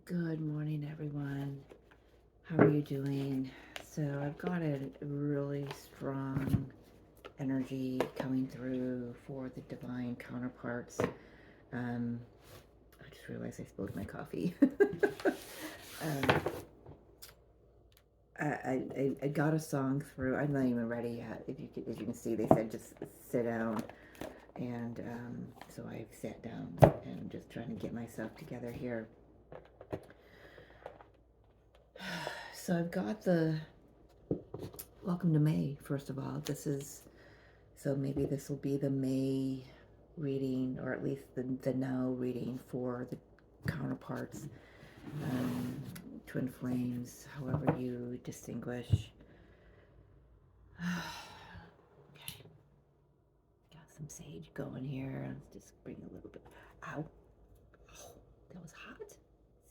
Good morning, everyone. How are you doing? So, I've got a really strong energy coming through for the divine counterparts. Um, I just realized I spilled my coffee. um, I got a song through. I'm not even ready yet. As you can see, they said just sit down, and so I sat down and I'm just trying to get myself together here. So I've got the welcome to May. First of all, so maybe this will be the May reading, or at least the now reading for the counterparts, um, twin flames, however you distinguish. Okay, got some sage going here. Let's just bring a little bit. Ow! Oh, that was hot.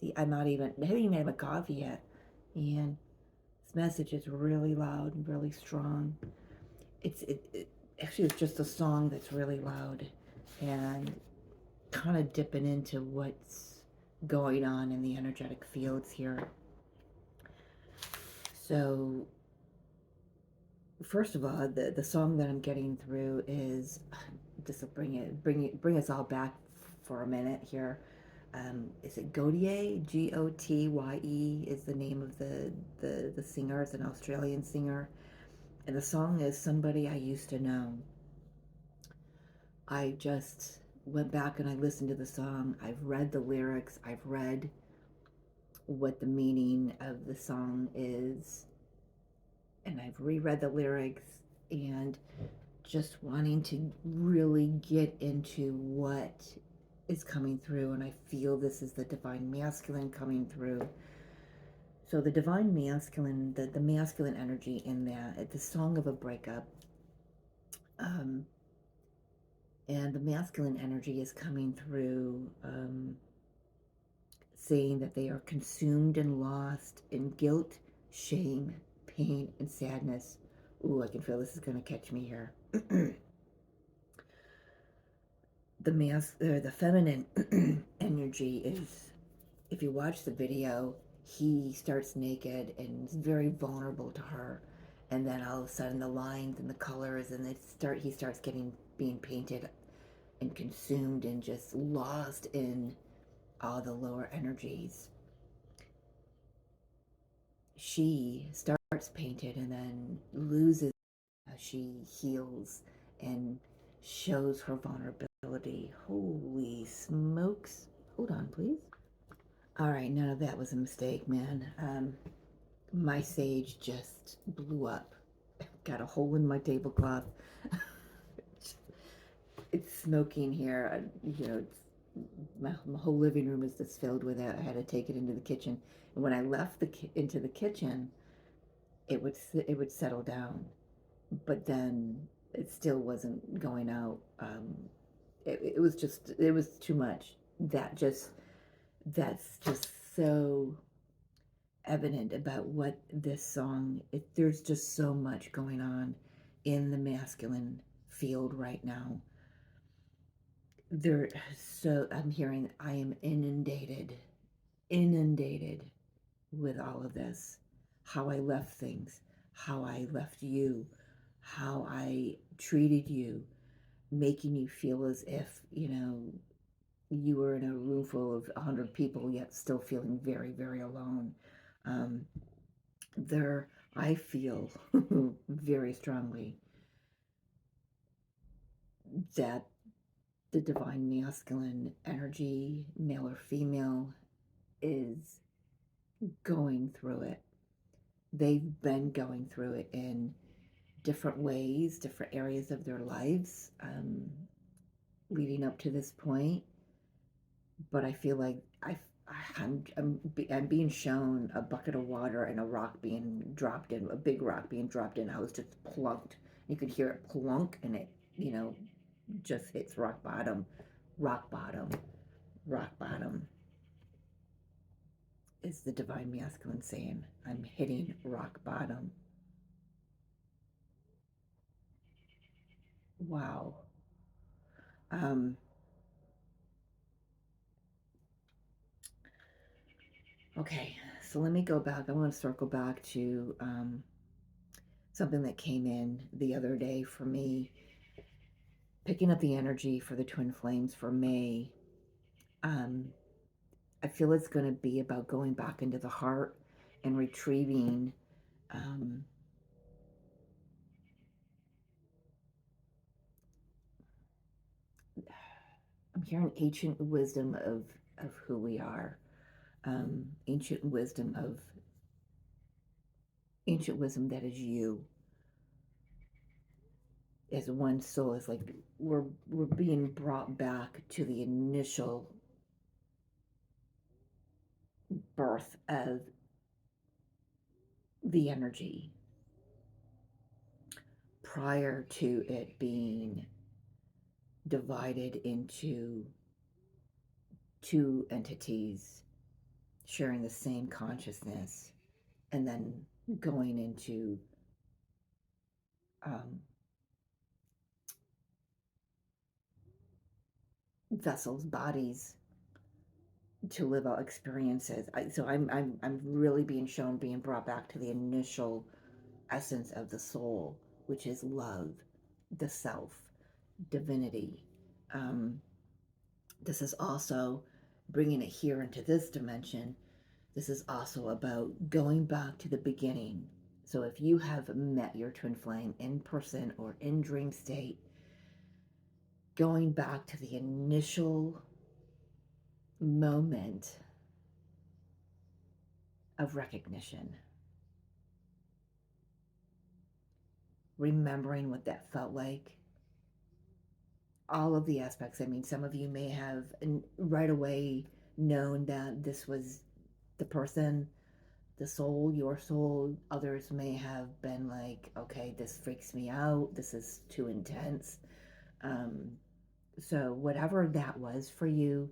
See, I haven't even had my coffee yet, and this message is really loud and really strong. It actually it's just a song that's really loud and kind of dipping into what's going on in the energetic fields here. So first of all, the song that I'm getting through is just to bring us all back for a minute here. Is it Gotye? Gotye is the name of the singer. It's an Australian singer, and the song is "Somebody I Used to Know." I just went back and I listened to the song. I've read the lyrics. I've read what the meaning of the song is, and I've reread the lyrics, and just wanting to really get into what is coming through. And I feel this is the divine masculine coming through. So the divine masculine, the masculine energy in that, it's the song of a breakup. Um, and the masculine energy is coming through, saying that they are consumed and lost in guilt, shame, pain, and sadness. Ooh, I can feel this is going to catch me here. The feminine energy is, if you watch the video, he starts naked and is very vulnerable to her, and then all of a sudden the lines and the colors and he starts getting being painted and consumed and just lost in all the lower energies. She starts painted and then loses as she heals and shows her vulnerability. Holy smokes. Hold on, please. All right, none of that was a mistake, man. My sage just blew up. Got a hole in my tablecloth. It's smoking here. My whole living room is just filled with it. I had to take it into the kitchen, and when I left into the kitchen, it would settle down, but then it still wasn't going out. It was too much. That's just so evident about what this song. There's just so much going on in the masculine field right now. I'm hearing I am inundated with all of this. How I left things, how I left you, how I treated you, making you feel as if, you were in a room full of 100 people, yet still feeling very, very alone. Um, there, I feel very strongly that the divine masculine energy, male or female, is going through it. They've been going through it in different ways, different areas of their lives, leading up to this point. But I feel like I'm being shown a bucket of water and a rock being dropped in, a big rock being dropped in. I was just plunked. You could hear it plunk, and it, just hits rock bottom, rock bottom, rock bottom. Is the divine masculine saying, I'm hitting rock bottom. Wow. Um, Okay, so let me go back. I want to circle back to something that came in the other day for me, picking up the energy for the twin flames for May. Um, I feel it's going to be about going back into the heart and retrieving. Um, I'm hearing ancient wisdom of who we are, ancient wisdom of ancient wisdom that is you as one soul. Is like we're being brought back to the initial birth of the energy prior to it being divided into two entities sharing the same consciousness and then going into um, vessels, bodies to live out experiences. So I'm really being shown, being brought back to the initial essence of the soul, which is love, the self, divinity. Um, this is also bringing it here into this dimension. This is also about going back to the beginning. So if you have met your twin flame in person or in dream state, going back to the initial moment of recognition, remembering what that felt like, all of the aspects. I mean, some of you may have right away known that this was the person, the soul, your soul. Others may have been like, okay, this freaks me out. This is too intense. Um, so whatever that was for you,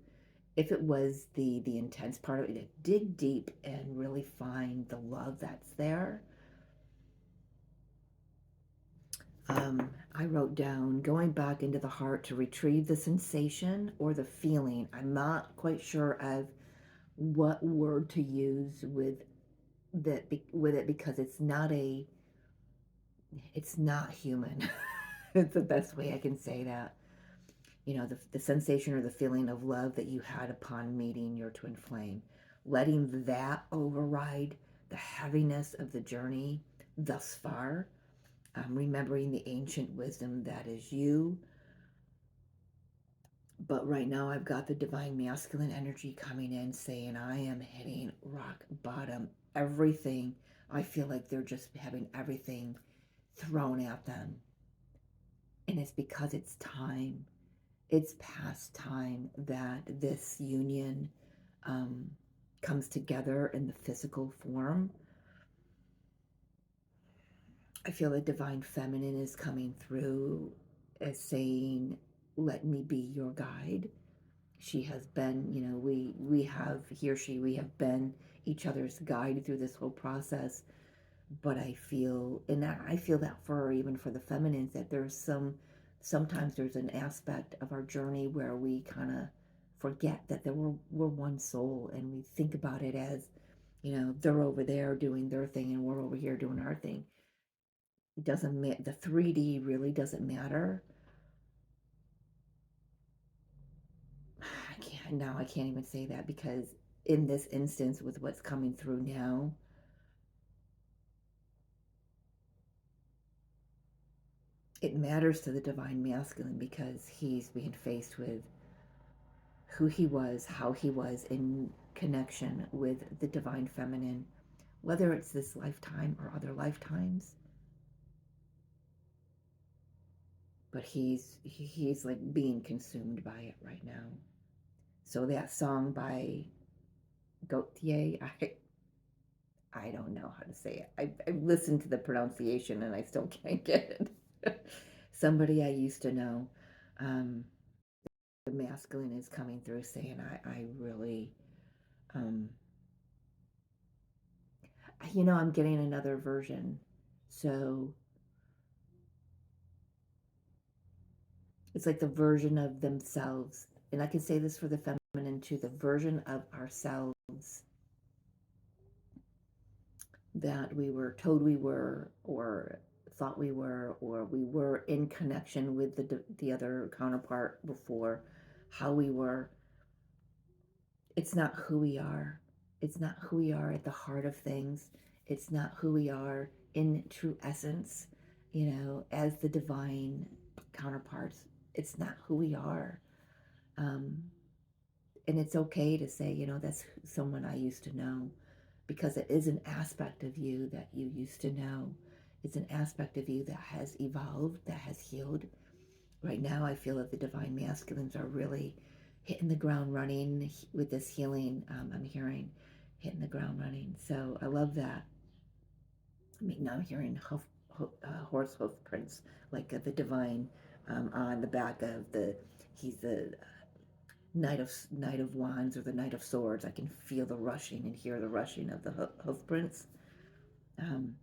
if it was the intense part of it, dig deep and really find the love that's there. I wrote down going back into the heart to retrieve the sensation or the feeling. I'm not quite sure of what word to use with it because it's not human. It's the best way I can say that. You know, the sensation or the feeling of love that you had upon meeting your twin flame, letting that override the heaviness of the journey thus far, remembering the ancient wisdom that is you. But right now, I've got the divine masculine energy coming in saying, I am hitting rock bottom. Everything, I feel like they're just having everything thrown at them. And it's because it's time. It's past time that this union um, comes together in the physical form. I feel the divine feminine is coming through as saying, let me be your guide. She has been, you know, we have, he or she, we have been each other's guide through this whole process. But I feel, and I feel that for even for the feminines, that sometimes there's an aspect of our journey where we kind of forget that we're one soul, and we think about it as, you know, they're over there doing their thing and we're over here doing our thing. It doesn't matter. The 3D really doesn't matter. I can't even say that because in this instance with what's coming through now, it matters to the divine masculine because he's being faced with who he was, how he was in connection with the divine feminine, whether it's this lifetime or other lifetimes. But he's like being consumed by it right now. So that song by Gautier, I don't know how to say it. I've listened to the pronunciation and I still can't get it. Somebody I used to know. Um, the masculine is coming through saying, I really, um, I'm getting another version. So it's like the version of themselves. And I can say this for the feminine too, the version of ourselves that we were told we were, or thought we were, or we were in connection with the other counterpart before, how we were. It's not who we are. It's not who we are at the heart of things. It's not who we are in true essence, as the divine counterparts. It's not who we are. Um, and it's okay to say, that's someone I used to know, because it is an aspect of you that you used to know. It's an aspect of you that has evolved, that has healed. Right now, I feel that the divine masculines are really hitting the ground running with this healing. I'm hearing hitting the ground running. So I love that. I mean, now I'm hearing horse hoof prints, like the divine on the back of he's the Knight of Wands or the Knight of Swords. I can feel the rushing and hear the rushing of the hoof prints. Um,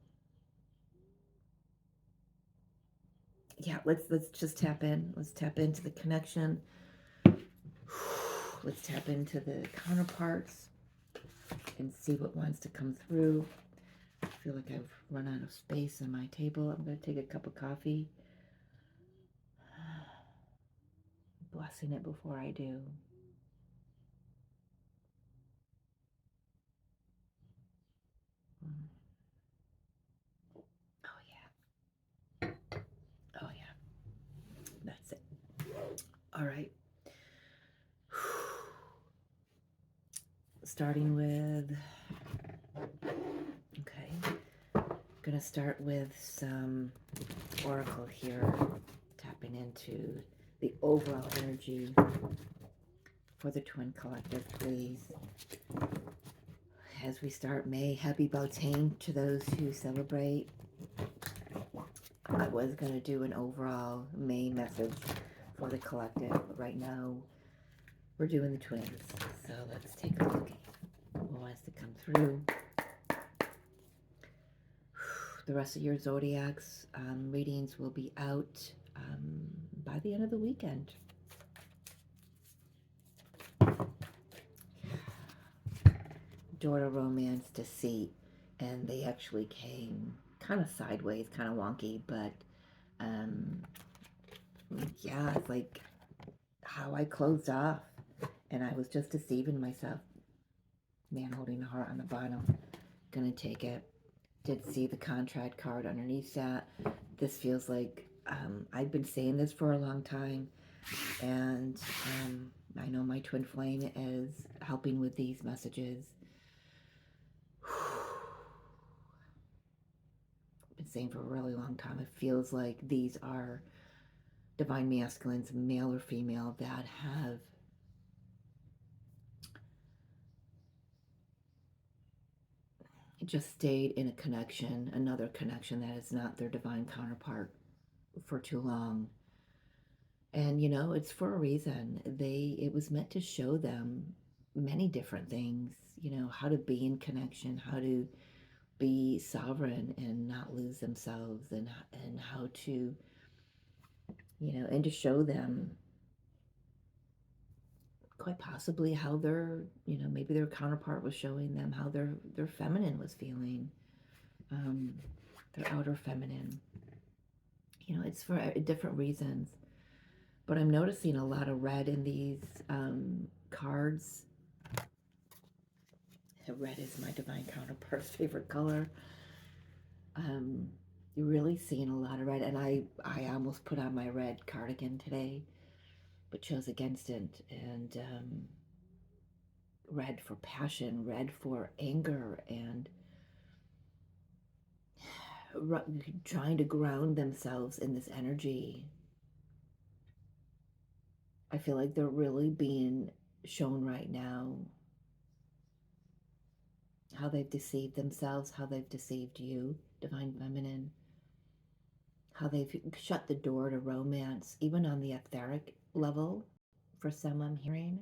yeah, let's just tap in. Let's tap into the connection. Let's tap into the counterparts and see what wants to come through. I feel like I've run out of space on my table. I'm going to take a cup of coffee. Blessing it before I do. Oh, yeah. Oh, yeah. That's it. All right. Starting with, okay, gonna start with some oracle here, tapping into the overall energy for the Twin Collective, please. As we start May, happy Beltane to those who celebrate. I was gonna do an overall May message for the collective, but right now we're doing the twins. So let's take a look at what wants to come through. The rest of your zodiacs readings will be out by the end of the weekend. Door to Romance, Deceit, and they actually came kind of sideways, kind of wonky, but yeah, it's like how I closed off, and I was just deceiving myself. Man holding the heart on the bottom. Gonna take it. Did see the contract card underneath that. This feels like I've been saying this for a long time, and I know my twin flame is helping with these messages. Been saying for a really long time. It feels like these are divine masculines, male or female, that have just stayed in a connection, another connection that is not their divine counterpart for too long. And it's for a reason. It was meant to show them many different things, how to be in connection, how to be sovereign and not lose themselves, and how to, and to show them quite possibly how their, maybe their counterpart was showing them how their feminine was feeling, their outer feminine. It's for different reasons. But I'm noticing a lot of red in these cards. Red is my divine counterpart's favorite color. You're really seeing a lot of red, and I almost put on my red cardigan today, but chose against it. And red for passion, red for anger, and trying to ground themselves in this energy. I feel like they're really being shown right now how they've deceived themselves, how they've deceived you, divine feminine, how they've shut the door to romance, even on the etheric level, for some I'm hearing.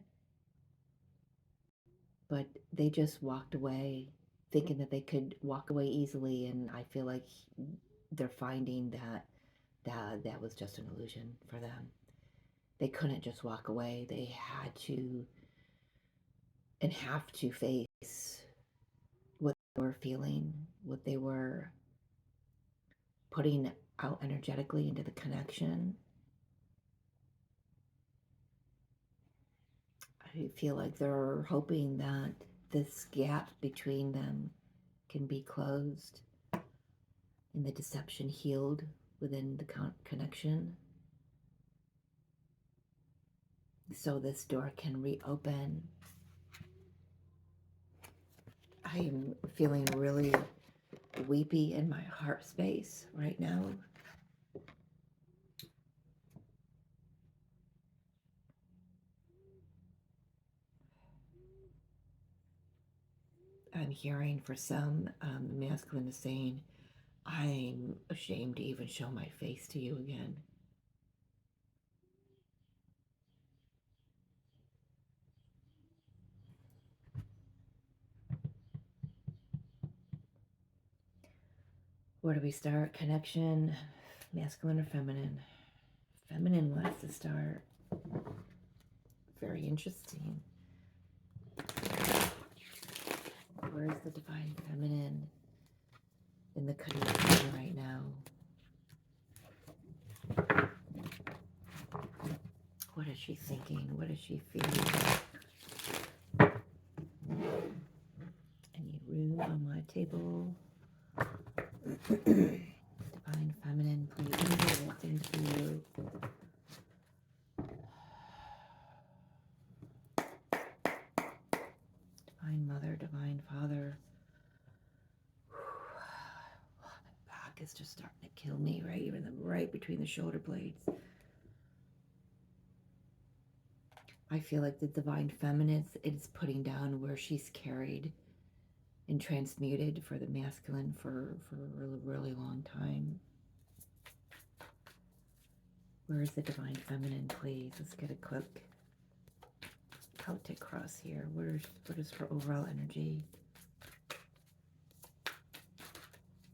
But they just walked away thinking that they could walk away easily, and I feel like they're finding that was just an illusion for them. They couldn't just walk away. They had to and have to face they were feeling, what they were putting out energetically into the connection. I feel like they're hoping that this gap between them can be closed and the deception healed within the connection, so this door can reopen. I am feeling really weepy in my heart space right now. I'm hearing for some, the masculine is saying, I'm ashamed to even show my face to you again. Where do we start? Connection, masculine or feminine? Feminine wants to start. Very interesting. Where's the divine feminine in the connection right now? What is she thinking? What is she feeling? Any room on my table? Divine feminine, please. Thank you. Divine mother, divine father. My back is just starting to kill me, right between the shoulder blades. I feel like the divine feminine is putting down where she's carried and transmuted for the masculine for a really, really long time. Where is the divine feminine, please? Let's get a quick Celtic cross here. What is her overall energy?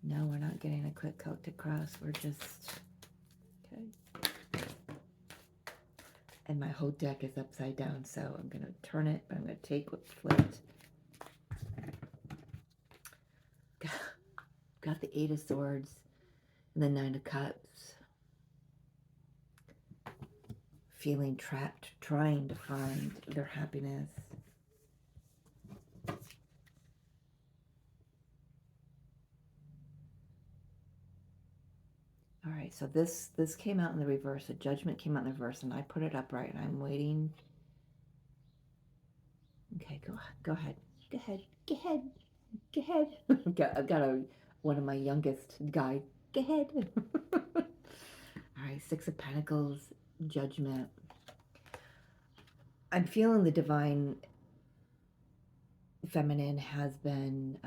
No, we're not getting a quick Celtic cross. We're just, okay. And my whole deck is upside down, so I'm going to turn it, but I'm going to take what's flipped. Got the Eight of Swords and the Nine of Cups. Feeling trapped, trying to find their happiness. All right, so this came out in the reverse. The Judgment came out in the reverse, and I put it upright, and I'm waiting. Okay, go ahead. I've got one of my youngest guy. Go ahead. All right, Six of Pentacles, Judgment. I'm feeling the divine feminine has been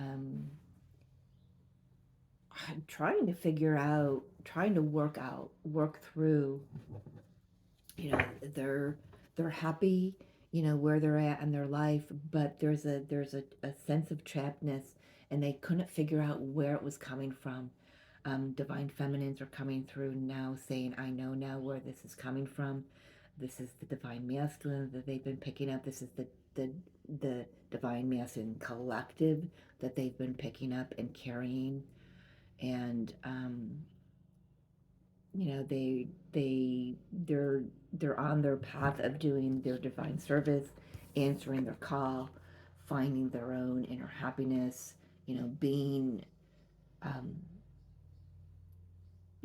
trying to figure out, trying to work through, you know, they're happy, you know, where they're at in their life, but there's a sense of trappedness, and they couldn't figure out where it was coming from. Divine feminines are coming through now saying, I know now where this is coming from. This is the divine masculine that they've been picking up. This is the divine masculine collective that they've been picking up and carrying. And you know, they're on their path of doing their divine service, answering their call, finding their own inner happiness, you know, being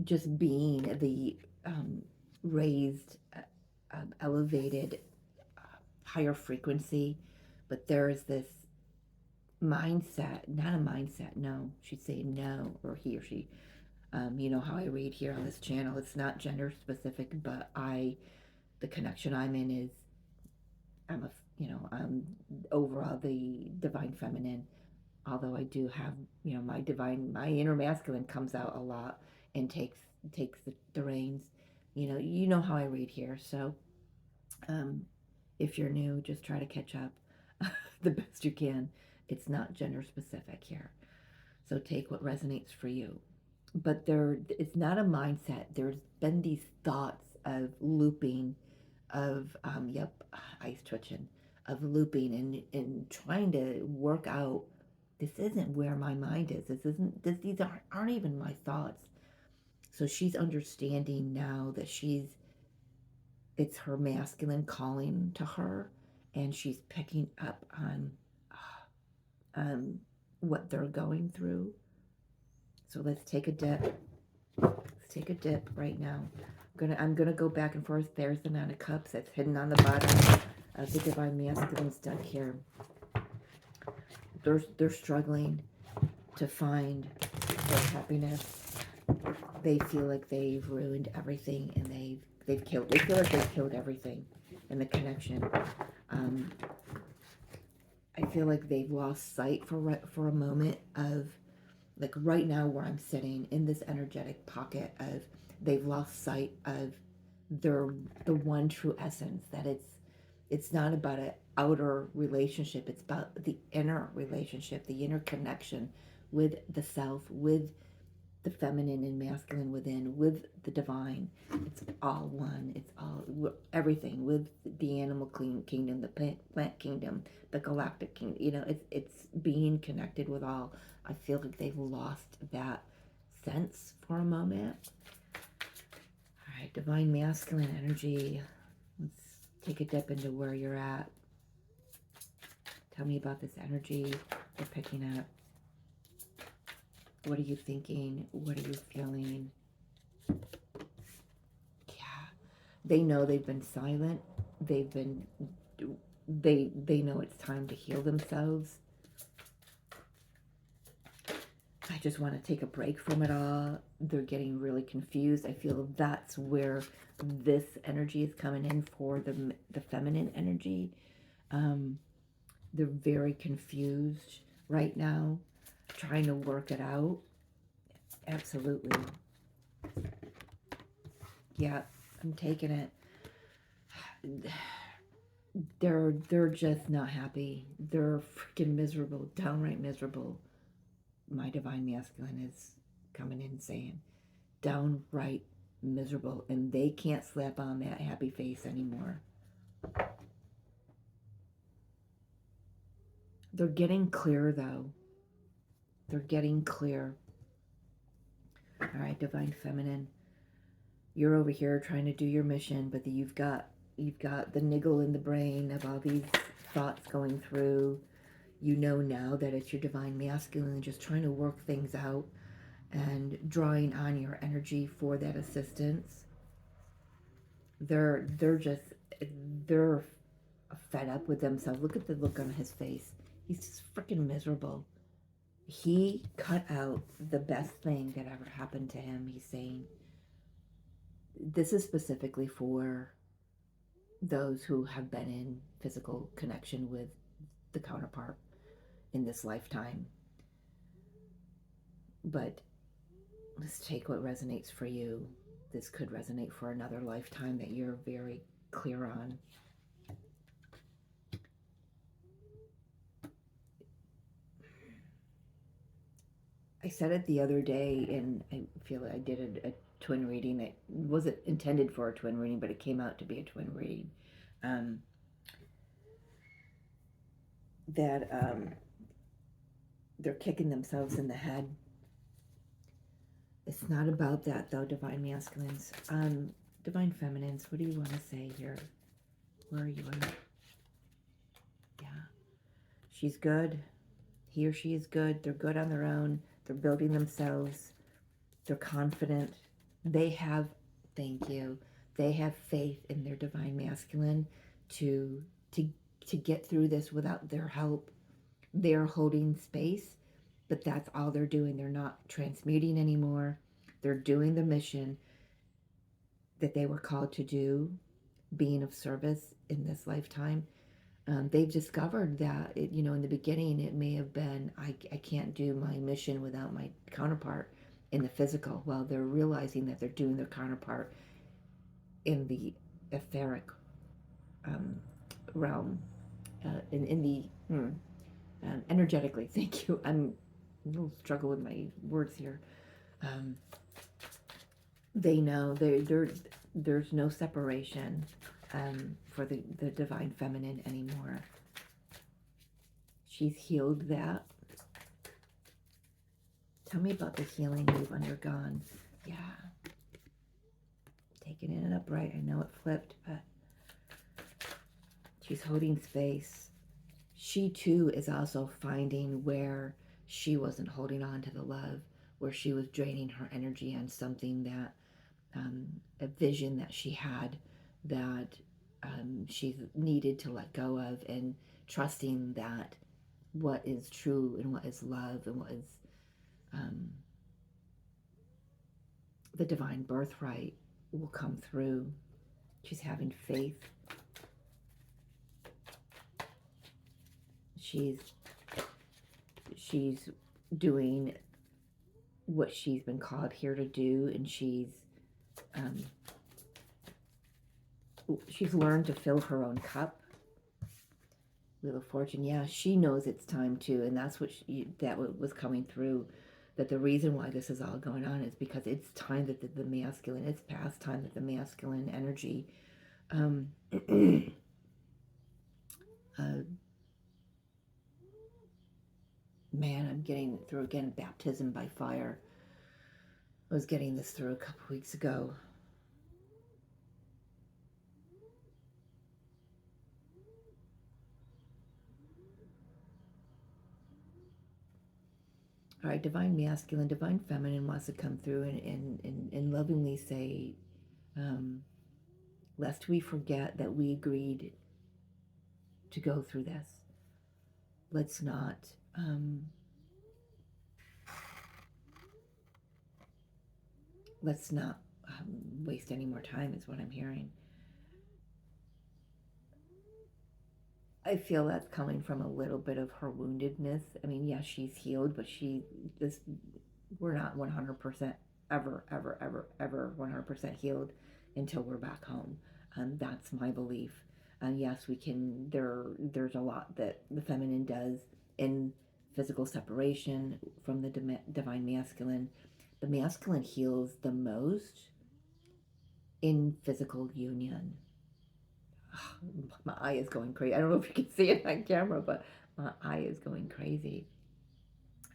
just being the raised, elevated, higher frequency. But there is this mindset, not a mindset, no, she'd say no, or he or she. You know how I read here on this channel, it's not gender specific, but the connection I'm in is, I'm overall the divine feminine, although I do have, you know, my inner masculine comes out a lot and takes the reins. You know how I read here, so if you're new, just try to catch up the best you can. It's not gender specific here, so take what resonates for you. But it's not a mindset. There's been these thoughts of looping, of eyes twitching, of looping and trying to work out this isn't where my mind is. These aren't even my thoughts. So she's understanding now that it's her masculine calling to her, and she's picking up on um, what they're going through. So let's take a dip. Let's take a dip right now. I'm gonna go back and forth. There's the Nine of Cups that's hidden on the bottom of the Divine Masculine's deck here. They're struggling to find their happiness. They feel like they've ruined everything, and they feel like they've killed everything in the connection. I feel like they've lost sight for a moment of, like, right now where I'm sitting in this energetic pocket of, they've lost sight of the one true essence, that it's not about an outer relationship, it's about the inner relationship, the inner connection with the self, with the feminine and masculine within, with the divine. It's all one. It's all everything, with the animal kingdom, the plant kingdom, the galactic kingdom. You know, it's being connected with all. I feel like they've lost that sense for a moment. All right, divine masculine energy. Let's take a dip into where you're at. Tell me about this energy you're picking up. What are you thinking? What are you feeling? Yeah, they know they've been silent. They know it's time to heal themselves. I just want to take a break from it all. They're getting really confused. I feel that's where this energy is coming in for the feminine energy. They're very confused right now, trying to work it out. Absolutely. Yeah, I'm taking it. They're just not happy. They're freaking miserable, downright miserable. My divine masculine is coming in saying downright miserable, and they can't slap on that happy face anymore. They're getting clear though. They're getting clear. All right, divine feminine, you're over here trying to do your mission, but you've got the niggle in the brain of all these thoughts going through. You know now that it's your divine masculine just trying to work things out and drawing on your energy for that assistance. They're fed up with themselves. Look at the look on his face. He's just freaking miserable. He cut out the best thing that ever happened to him. He's saying this is specifically for those who have been in physical connection with the counterpart in this lifetime. But let's take what resonates for you. This could resonate for another lifetime that you're very clear on. I said it the other day, and I feel like I did a twin reading. It wasn't intended for a twin reading, but it came out to be a twin reading. That they're kicking themselves in the head. It's not about that, though, divine masculines. Divine feminines, what do you want to say here? Where are you at? Yeah. She's good. He or she is good. They're good on their own. They're building themselves. They're confident. They have, thank you, they have faith in their divine masculine to get through this without their help. They're holding space, but that's all they're doing. They're not transmuting anymore. They're doing the mission that they were called to do, being of service in this lifetime. They've discovered that, in the beginning, it may have been, I can't do my mission without my counterpart in the physical. Well, they're realizing that they're doing their counterpart in the etheric realm, in the energetically. Thank you. I'm a little struggle with my words here. They know there's no separation for the divine feminine anymore. She's healed that. Tell me about the healing you've undergone. Yeah. Taking it upright. I know it flipped, but she's holding space. She too is also finding where she wasn't holding on to the love, where she was draining her energy on something that, a vision that she had that she needed to let go of, and trusting that what is true and what is love and what is the divine birthright will come through. She's having faith. She's doing what she's been called here to do, and she's learned to fill her own cup. Wheel of Fortune, yeah, she knows it's time to, and that's what was coming through. That the reason why this is all going on is because it's time that the masculine, it's past time that the masculine energy man, I'm getting through again, baptism by fire. I was getting this through a couple weeks ago. All right, divine masculine, divine feminine wants to come through and lovingly say, lest we forget that we agreed to go through this. Let's not waste any more time, is what I'm hearing. I feel that's coming from a little bit of her woundedness. I mean, yeah, she's healed, but we're not 100% ever 100% healed until we're back home. That's my belief. And yes, we can, there's a lot that the feminine does in physical separation from the divine masculine. The masculine heals the most in physical union. My eye is going crazy. I don't know if you can see it on camera, but my eye is going crazy.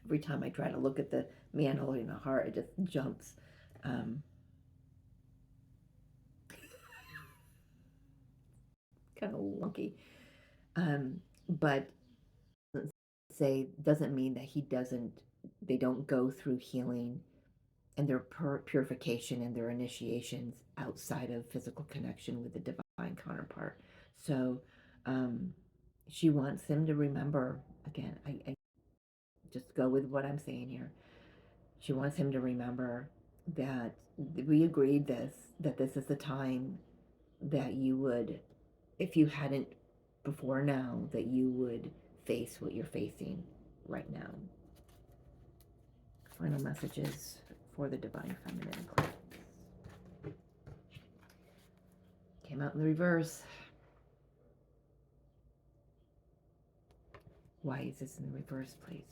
Every time I try to look at the man holding a heart, it just jumps. Kind of wonky. But doesn't mean that they don't go through healing and their purification and their initiations outside of physical connection with the divine counterpart. So she wants him to remember, again, I just go with what I'm saying here. She wants him to remember that we agreed that this is the time that you would, if you hadn't before now, that you would face what you're facing right now. Final messages for the divine feminine. Came out in the reverse. Why is this in the reverse, please?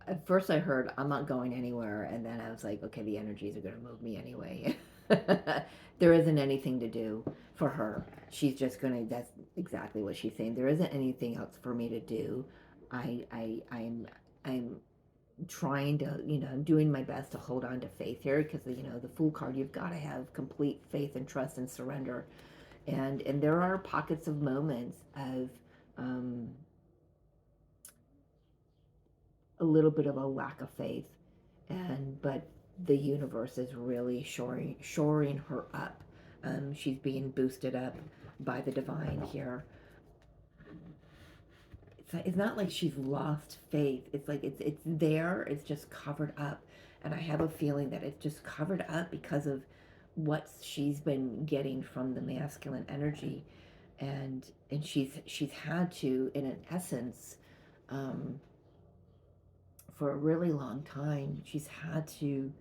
At first I heard, I'm not going anywhere, and then I was like, okay, the energies are going to move me anyway. There isn't anything to do for her. She's just going to, that's exactly what she's saying. There isn't anything else for me to do. I'm trying to, I'm doing my best to hold on to faith here, because, the Fool card, you've got to have complete faith and trust and surrender. And there are pockets of moments of, a little bit of a lack of faith, but the universe is really shoring her up. She's being boosted up by the divine here. It's not like she's lost faith. It's like it's there. It's just covered up, and I have a feeling that it's just covered up because of what she's been getting from the masculine energy, and she's had to, in an essence, for a really long time, she's had to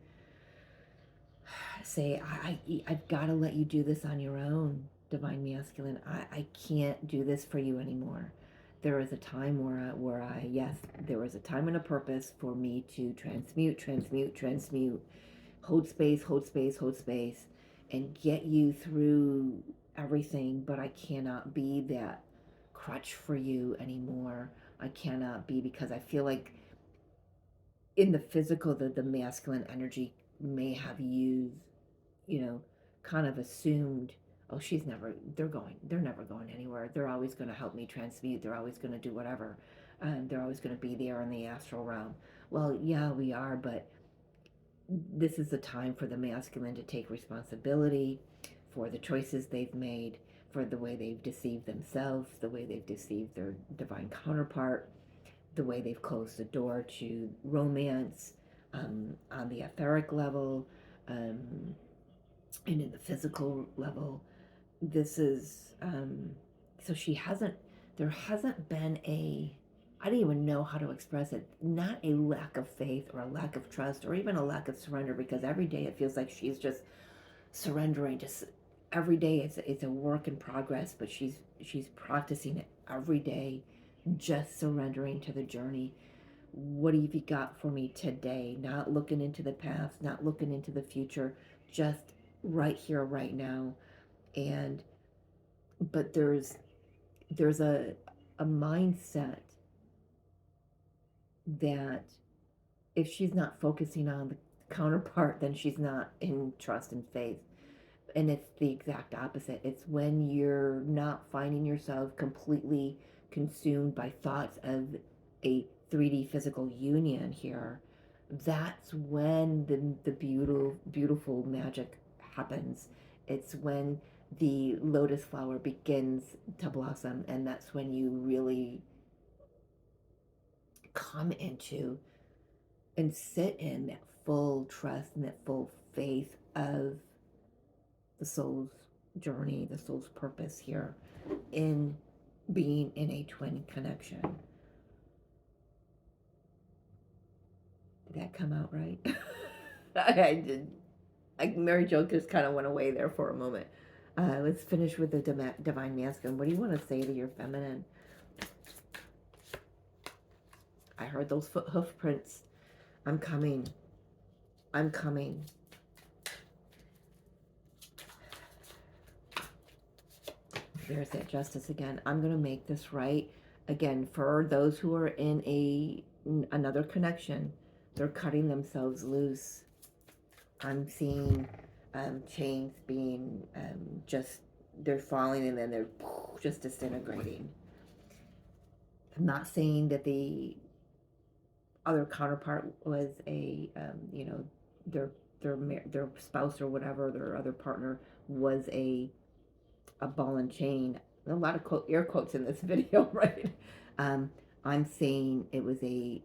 say, I've got to let you do this on your own, divine masculine. I can't do this for you anymore. There was a time yes, there was a time and a purpose for me to transmute, hold space, and get you through everything, but I cannot be that crutch for you anymore. I cannot be, because I feel like in the physical, the masculine energy may have used, you know, kind of assumed, oh, they're never going anywhere. They're always going to help me transmute. They're always going to do whatever. They're always going to be there in the astral realm. Well, yeah, we are, but this is a time for the masculine to take responsibility for the choices they've made, for the way they've deceived themselves, the way they've deceived their divine counterpart, the way they've closed the door to romance on the etheric level, and in the physical level. This is so she hasn't. There hasn't been a. I don't even know how to express it. Not a lack of faith or a lack of trust or even a lack of surrender, because every day it feels like she's just surrendering. Just every day it's a work in progress, but she's practicing it every day, just surrendering to the journey. What have you got for me today? Not looking into the past, not looking into the future, just right here, right now. And but there's a mindset that if she's not focusing on the counterpart, then she's not in trust and faith. And it's the exact opposite. It's when you're not finding yourself completely consumed by thoughts of a 3D physical union here, that's when the beautiful magic happens. It's when the lotus flower begins to blossom, and that's when you really come into and sit in that full trust and that full faith of the soul's journey, the soul's purpose here in being in a twin connection. Did that come out right? I did. Mary Jo just kind of went away there for a moment. Let's finish with the divine masculine. What do you want to say to your feminine? I heard those hoof prints. I'm coming. I'm coming. There's that justice again. I'm going to make this right. Again, for those who are in another connection, they're cutting themselves loose. I'm seeing chains being just, they're falling and then they're just disintegrating. I'm not saying that the other counterpart was a, their spouse or whatever, their other partner was a ball and chain. A lot of air quotes in this video, right? I'm saying it was the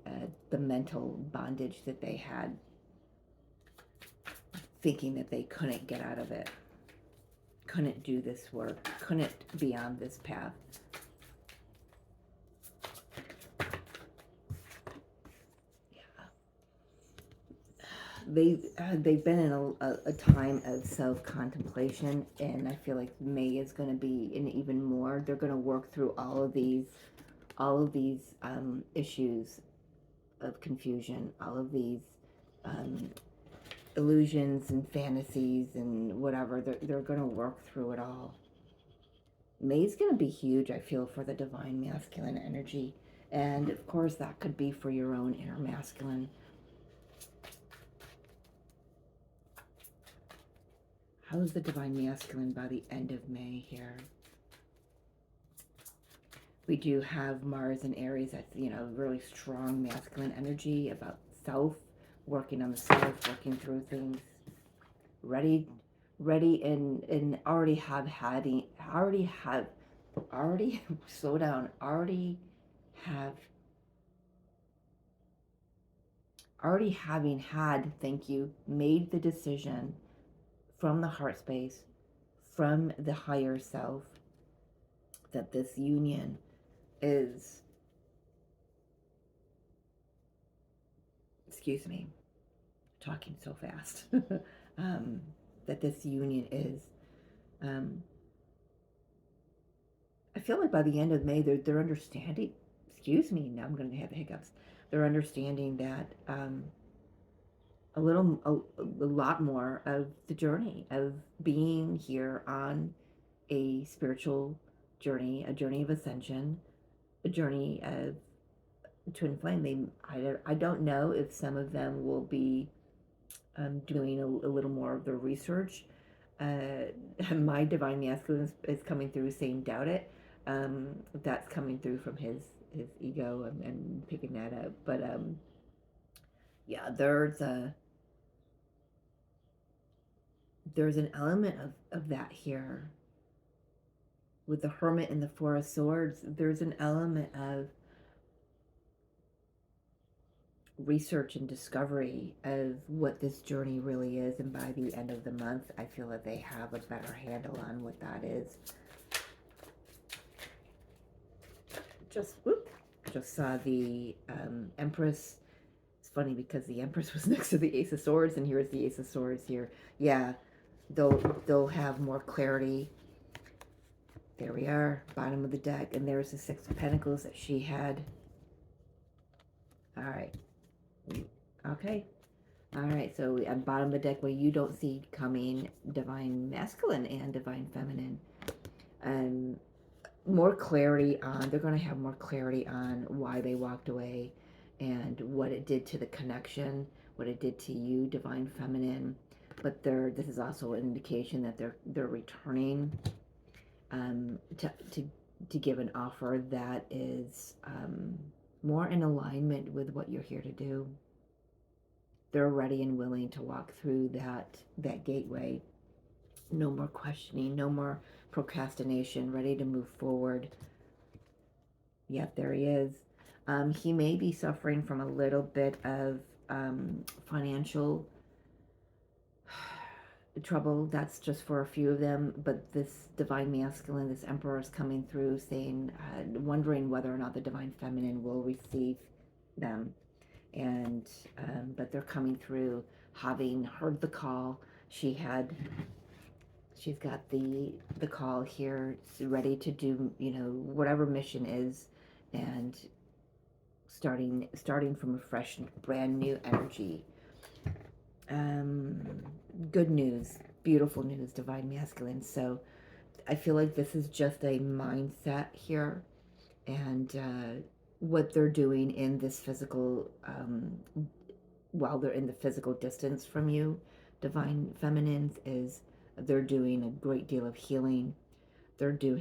mental bondage that they had, thinking that they couldn't get out of it, couldn't do this work, couldn't be on this path. They've been in a time of self-contemplation, and I feel like May is going to be in even more. They're going to work through all of these issues of confusion, all of these illusions and fantasies and whatever. They're going to work through it all. May's going to be huge, I feel, for the divine masculine energy, and of course that could be for your own inner masculine. How's the divine masculine by the end of May here? We do have Mars and Aries. That's, really strong masculine energy about self, working on the self, working through things. Ready and already slow down. Already having had, thank you, made the decision from the heart space, from the higher self, that this union is, excuse me, talking so fast, that this union is, I feel like by the end of May, they're understanding, excuse me, now I'm going to have the hiccups, they're understanding that a lot more of the journey of being here on a spiritual journey, a journey of ascension, a journey of twin flame. I don't know if some of them will be doing a little more of their research. My divine masculine is coming through saying doubt it. That's coming through from his ego and picking that up. But yeah, there's an element of that here with the Hermit and the Four of Swords. There's an element of research and discovery of what this journey really is, and by the end of the month I feel that they have a better handle on what that is. Just saw the Empress. It's funny because the Empress was next to the Ace of Swords, and here's the Ace of Swords here. Yeah, they'll have more clarity. There we are, bottom of the deck, and there's the Six of Pentacles that she had. All right. Okay. All right, so at bottom of the deck, where you don't see coming, divine masculine and divine feminine. More clarity on, they're going to have more clarity on why they walked away and what it did to the connection, what it did to you, divine feminine. But this is also an indication that they're returning to give an offer that is more in alignment with what you're here to do. They're ready and willing to walk through that gateway. No more questioning, no more procrastination, ready to move forward. Yep, there he is. He may be suffering from a little bit of financial trouble. That's just for a few of them, but this divine masculine, this emperor, is coming through saying, wondering whether or not the divine feminine will receive them. And but they're coming through, having heard the call. She's got the call here, ready to do, whatever mission is, and starting from a fresh, brand new energy. Good news, beautiful news, divine masculine. So I feel like this is just a mindset here, and what they're doing in this physical, while they're in the physical distance from you, divine feminines, is they're doing a great deal of healing. I feel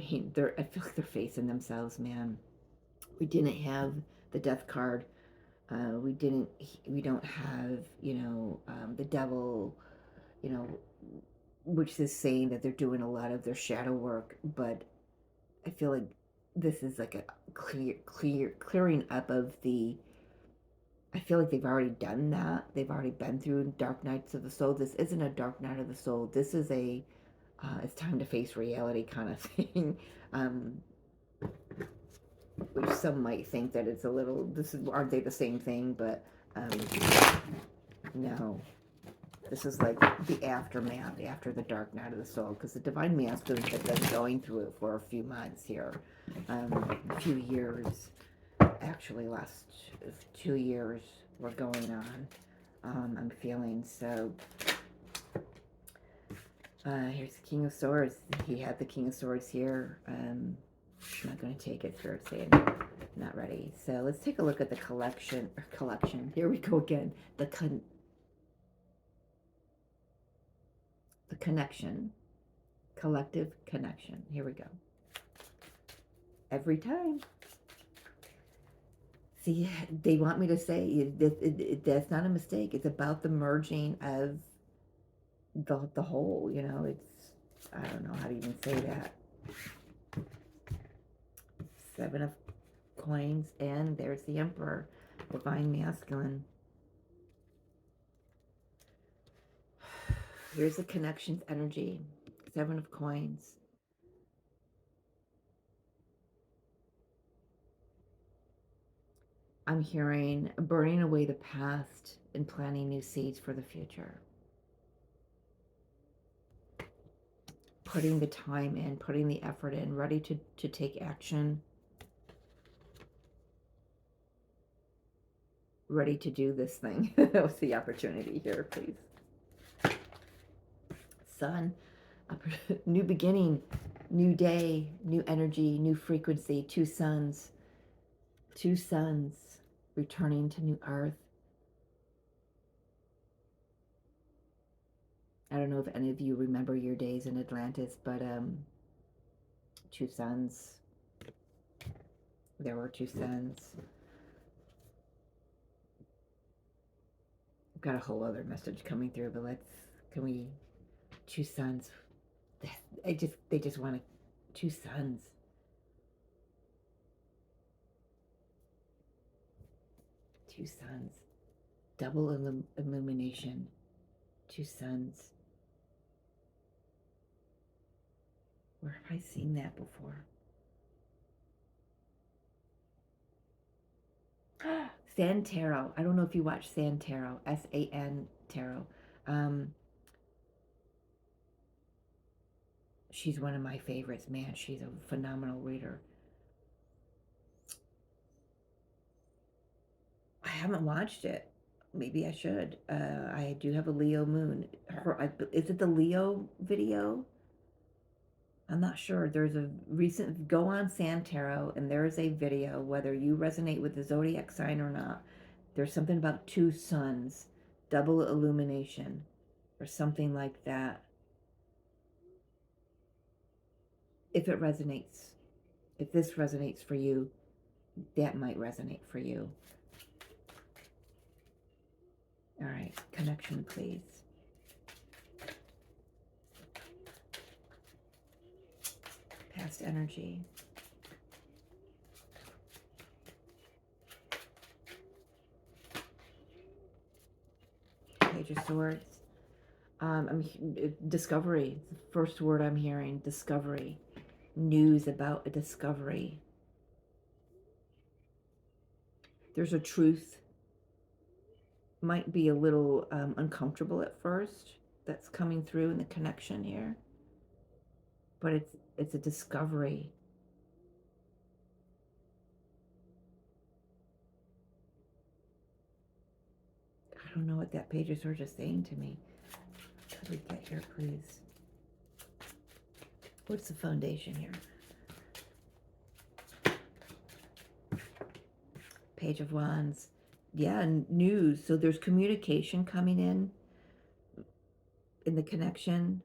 like they're facing themselves, man. We didn't have the death card. We don't have, the devil, which is saying that they're doing a lot of their shadow work. But I feel like this is like a clearing up of I feel like they've already done that. They've already been through dark nights of the soul. This isn't a dark night of the soul. This is it's time to face reality kind of thing. Which some might think that it's a little, aren't they the same thing? But no. This is like the aftermath, after the dark night of the soul, because the divine masculine had been going through it for a few months here, a few years, actually last 2 years were going on. I'm feeling so. Here's the King of Swords. He had the King of Swords here. I'm not going to take it, Spirit saying not ready. So let's take a look at the collection. Here we go again. The connection, collective connection. Here we go. Every time. See, they want me to say that's not a mistake. It's about the merging of the whole. It's, I don't know how to even say that. 7 of coins, and there's the Emperor, divine masculine. Here's the connections energy, 7 of coins. I'm hearing burning away the past and planting new seeds for the future. Putting the time in, putting the effort in, ready to take action. Ready to do this thing. What's the opportunity here, please? Sun, new beginning. New day, new energy, new frequency, two suns returning to new earth. I don't know if any of you remember your days in Atlantis, but two suns. There were two suns. I've got a whole other message coming through, but can we, two suns. They just want two suns. Two suns. Double illumination. Two suns. Where have I seen that before? San Tarot. I don't know if you watch San Tarot. S-A-N Tarot. She's one of my favorites. Man, she's a phenomenal reader. I haven't watched it. Maybe I should. I do have a Leo moon. Is it the Leo video? I'm not sure. There's a recent, go on San Tarot, and there is a video, whether you resonate with the zodiac sign or not. There's something about two suns, double illumination, or something like that. If it resonates, if this resonates for you, that might resonate for you. All right, connection, please. Past energy. Page of Swords. Discovery. The first word I'm hearing, discovery. News about a discovery. There's a truth. Might be a little uncomfortable at first. That's coming through in the connection here. But it's a discovery. I don't know what that Page of Swords is saying to me. What could we get here, please? What's the foundation here? Page of Wands. Yeah, news. So there's communication coming in the connection.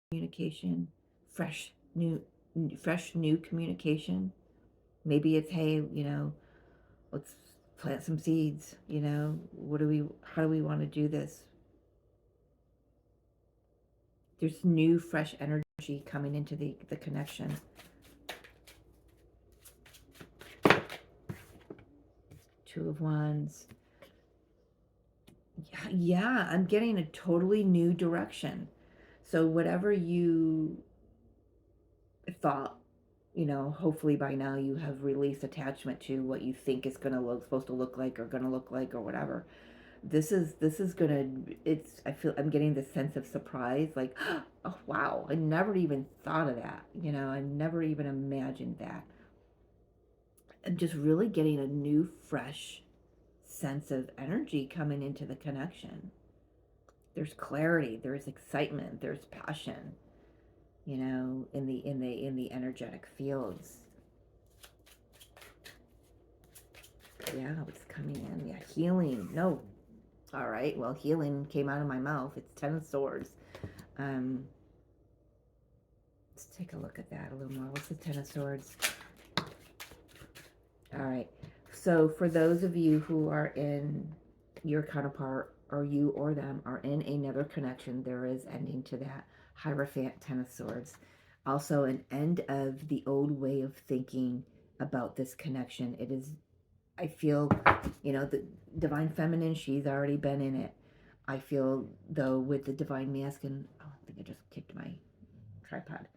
Communication. Fresh new communication. Maybe it's, hey, let's plant some seeds, how do we want to do this? There's new, fresh energy coming into the connection. Two of Wands. Yeah, I'm getting a totally new direction. So whatever you thought, hopefully by now you have released attachment to what you think is supposed to look like or gonna look like or whatever. This is gonna, I'm getting this sense of surprise, like, oh wow, I never even thought of that. I never even imagined that. I'm just really getting a new, fresh sense of energy coming into the connection. There's clarity, there's excitement, there's passion, in the energetic fields. Yeah, what's coming in? Yeah, healing. No. All right, well, healing came out of my mouth. It's Ten of Swords. Let's take a look at that a little more. What's the Ten of Swords? All right. So for those of you who are in, your counterpart or you or them are in another connection, there is ending to that. Hierophant, Ten of Swords. Also an end of the old way of thinking about this connection. It is, I feel, the Divine Feminine, she's already been in it. I feel, though, with the Divine Masculine, oh, I think I just kicked my tripod.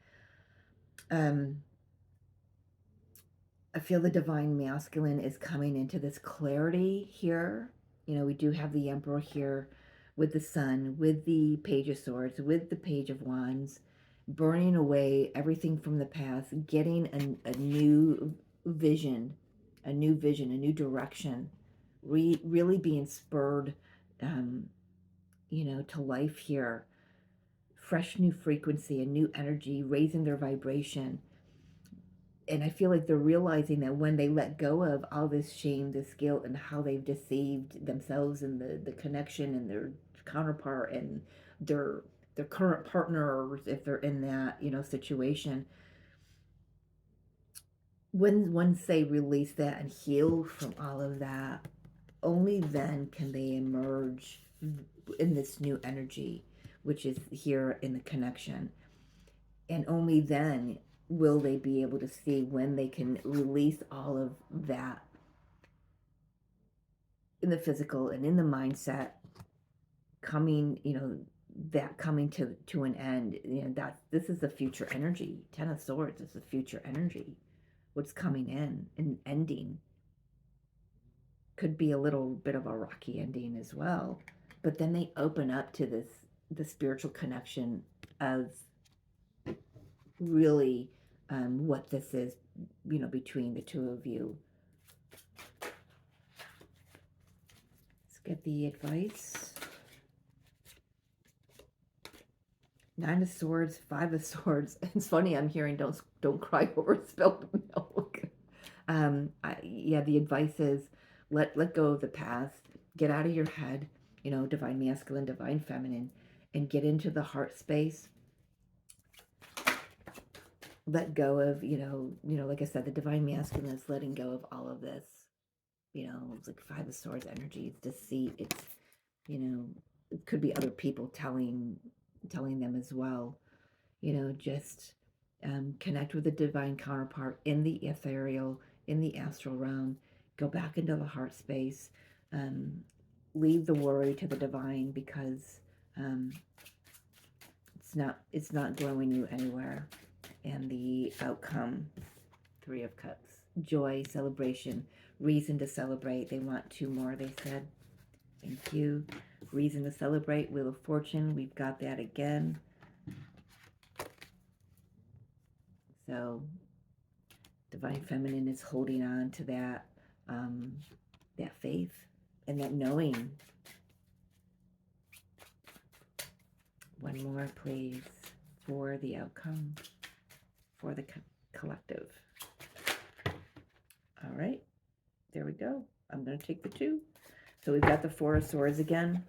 I feel the Divine Masculine is coming into this clarity here. We do have the Emperor here with the Sun, with the Page of Swords, with the Page of Wands, burning away everything from the past, getting a new vision, a new direction, really being spurred, to life here fresh new frequency, a new energy, raising their vibration. And I feel like they're realizing that when they let go of all this shame, this guilt, and how they've deceived themselves and the connection and their counterpart and their their current partners, if they're in that, situation, when once they release that and heal from all of that, only then can they emerge in this new energy, which is here in the connection. And only then will they be able to see when they can release all of that in the physical and in the mindset, coming, that coming to an end. That this is the future energy. 10 of Swords is the future energy. What's coming in and ending could be a little bit of a rocky ending as well, but then they open up to the spiritual connection of really, what this is, between the two of you. Let's get the advice. 9 of Swords, 5 of Swords. It's funny, I'm hearing don't cry over spilled milk. Yeah, the advice is let go of the past, get out of your head, divine masculine, divine feminine, and get into the heart space. Let go of, like I said, the divine masculine is letting go of all of this. It's like 5 of Swords energy. It's deceit. It's, it could be other people telling them as well. Just connect with the divine counterpart in the ethereal, in the astral realm. Go back into the heart space. Leave the worry to the divine, because it's not growing you anywhere. And the outcome, 3 of Cups, joy, celebration, reason to celebrate. They want 2 more, they said. Thank you. Reason to celebrate, Wheel of Fortune. We've got that again. So divine feminine is holding on to that, that faith and that knowing. One more, please, for the outcome, for the collective. All right, there we go. I'm going to take the 2. So we've got the 4 of Swords again,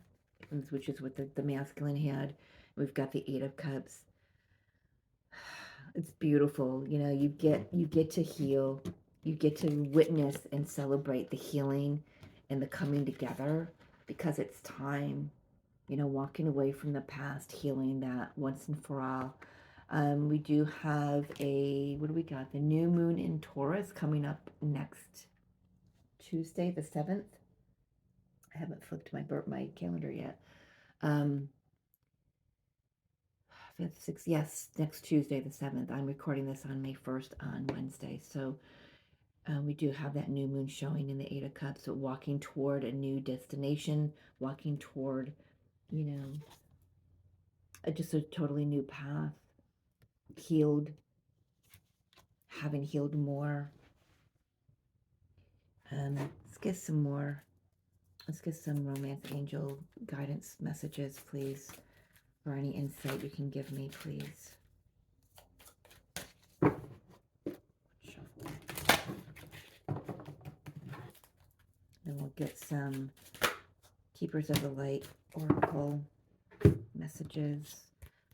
which is what the masculine had. We've got the 8 of Cups. It's beautiful. You get to heal. You get to witness and celebrate the healing and the coming together, because it's time, walking away from the past, healing that once and for all. We do have what do we got? The new moon in Taurus coming up next Tuesday, the 7th. I haven't flipped my calendar yet. 5th, 6th, yes, next Tuesday, the 7th. I'm recording this on May 1st on Wednesday. So we do have that new moon showing in the 8 of Cups. So walking toward a new destination, walking toward, just a totally new path. Healed, having healed more. Let's get some more. Let's get some romance angel guidance messages, please, or any insight you can give me, please. Shuffle. Then we'll get some Keepers of the Light oracle messages.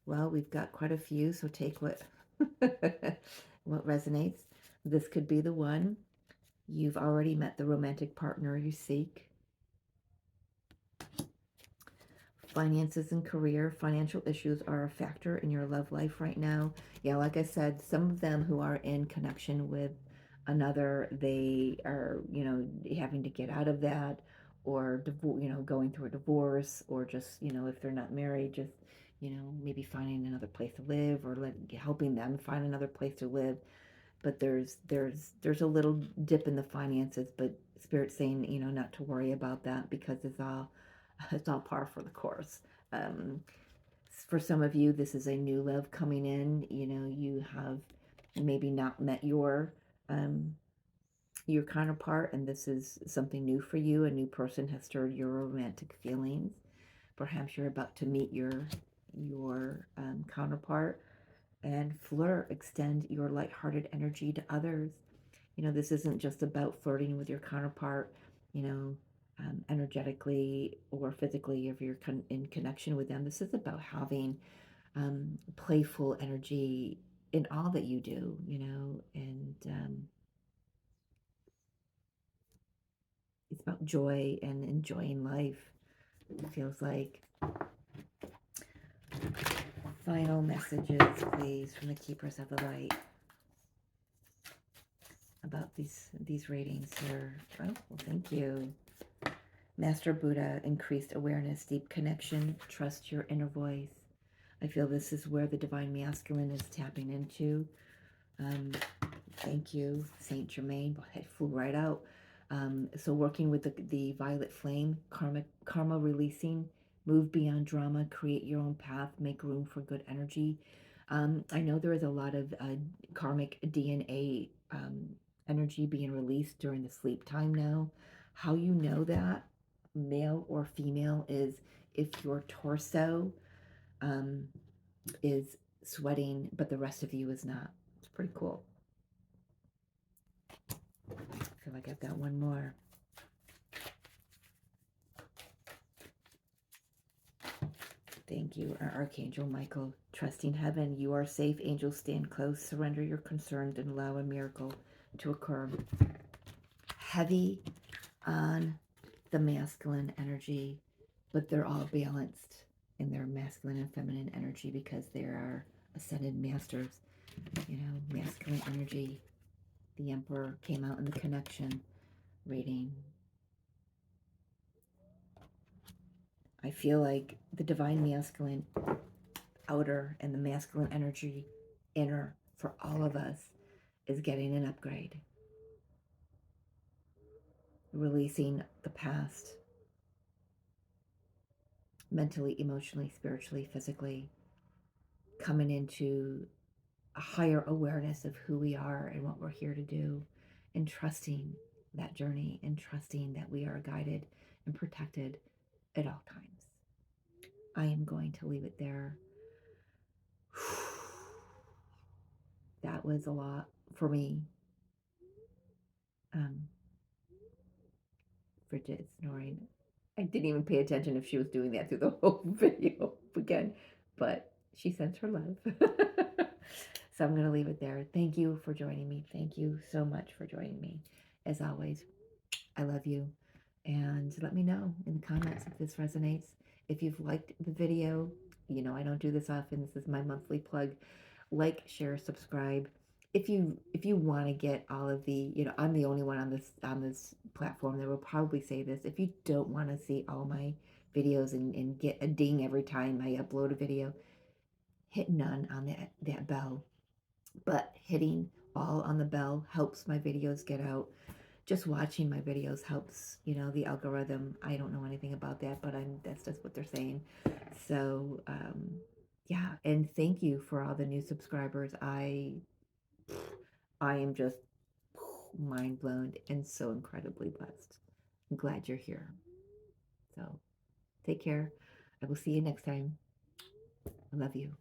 Well, we've got quite a few, so take what what resonates. This could be the one. You've already met the romantic partner you seek. Finances and career. Financial issues are a factor in your love life right now. Yeah, like I said, some of them who are in connection with another, they are, having to get out of that, or going through a divorce, or just, if they're not married, just, maybe finding another place to live, or helping them find another place to live. But there's a little dip in the finances, but Spirit's saying, not to worry about that, because it's all par for the course. For some of you, this is a new love coming in. You have maybe not met your counterpart, and this is something new for you. A new person has stirred your romantic feelings. Perhaps you're about to meet your your counterpart, and flirt, extend your lighthearted energy to others. This isn't just about flirting with your counterpart, energetically or physically, if you're in connection with them. This is about having playful energy in all that you do, and it's about joy and enjoying life. It feels like. Final messages, please, from the Keepers of the Light about these readings here. Oh, well, thank you. Master Buddha, increased awareness, deep connection, trust your inner voice. I feel this is where the Divine Masculine is tapping into. Thank you, Saint Germain. It flew right out. So working with the violet flame, karma releasing, move beyond drama, create your own path, make room for good energy. I know there is a lot of karmic DNA energy being released during the sleep time now. How you know that, male or female, is if your torso is sweating, but the rest of you is not. It's pretty cool. I feel like I've got one more. Thank you, our Archangel Michael. Trusting heaven, you are safe. Angels stand close. Surrender your concerns and allow a miracle to occur. Heavy on the masculine energy, but they're all balanced in their masculine and feminine energy because they are ascended masters. Masculine energy. The Emperor came out in the connection reading. I feel like the Divine Masculine outer and the masculine energy inner for all of us is getting an upgrade. Releasing the past, mentally, emotionally, spiritually, physically, coming into a higher awareness of who we are and what we're here to do, and trusting that journey, and trusting that we are guided and protected at all times. I am going to leave it there. That was a lot for me. Bridget snoring. I didn't even pay attention if she was doing that through the whole video again, but she sends her love. So I'm going to leave it there. Thank you for joining me. Thank you so much for joining me. As always, I love you. And let me know in the comments if this resonates. If you've liked the video, I don't do this often. This is my monthly plug. Like, share, subscribe. If you want to get all of the, I'm the only one on this platform that will probably say this. If you don't want to see all my videos and get a ding every time I upload a video, hit none on that bell. But hitting all on the bell helps my videos get out. Just watching my videos helps, the algorithm. I don't know anything about that, but that's just what they're saying. So, yeah, and thank you for all the new subscribers. I am just mind blown and so incredibly blessed. I'm glad you're here. So, take care. I will see you next time. I love you.